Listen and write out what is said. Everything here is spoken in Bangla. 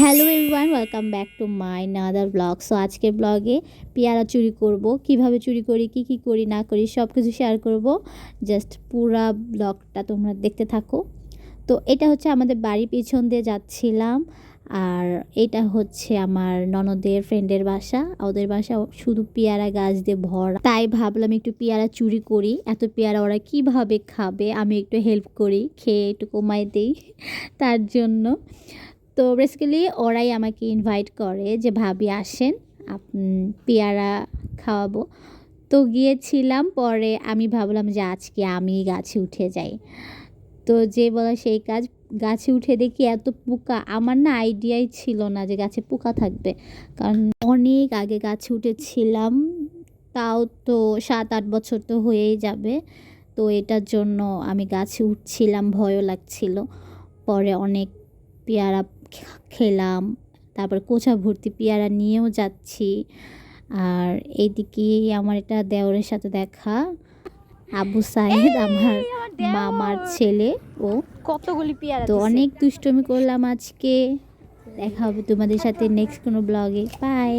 Hello everyone, welcome back to my another blog. So আজকের ব্লগে পেয়ারা চুরি করব, কিভাবে চুরি করি, কি করি না করি সব কিছু শেয়ার করব। জাস্ট পুরা ব্লগটা তোমরা দেখতে থাকো। তো এটা হচ্ছে আমাদের বাড়ির পিছন দিয়ে যাচ্ছিলাম, আর এটা হচ্ছে আমার ননদের ফ্রেন্ডের বাসা। ওদের বাসা শুধু পেয়ারা গাছ দিয়ে ভরা, তাই ভাবলাম একটু পেয়ারা চুরি করি। এত পেয়ারা ওরা কিভাবে খাবে, আমি একটু হেল্প করি, খেয়ে একটু কমাই দিই তার জন্য। তো বেসিক্যালি ওরাই আমাকে ইনভাইট করে যে ভাবি আসেন, পেয়ারা খাওয়াবো। তো গিয়েছিলাম, পরে আমি ভাবলাম যে আজকে আমি গাছে উঠে যাই। তো যে বলা সেই কাজ, গাছে উঠে দেখি এত পোকা। আমার না আইডিয়াই ছিল না যে গাছে পোকা থাকবে, কারণ অনেক আগে গাছে উঠেছিলাম, তাও তো 7-8 বছর তো হয়েই যাবে। তো এটার জন্য আমি গাছে উঠছিলাম, ভয়ও লাগছিল। পরে অনেক পেয়ারা খেলাম, তারপর কোচা ভর্তি পেয়ারা নিয়েও যাচ্ছি। আর এইদিকে আমার এটা দেওরের সাথে দেখা, আবু সাইদ, আমার মামার ছেলে। ও কতগুলি পেয়ারা তো দিছে। অনেক দুষ্টুমি করলাম আজকে। দেখা হবে তোমাদের সাথে নেক্সট কোনো ব্লগে। বাই।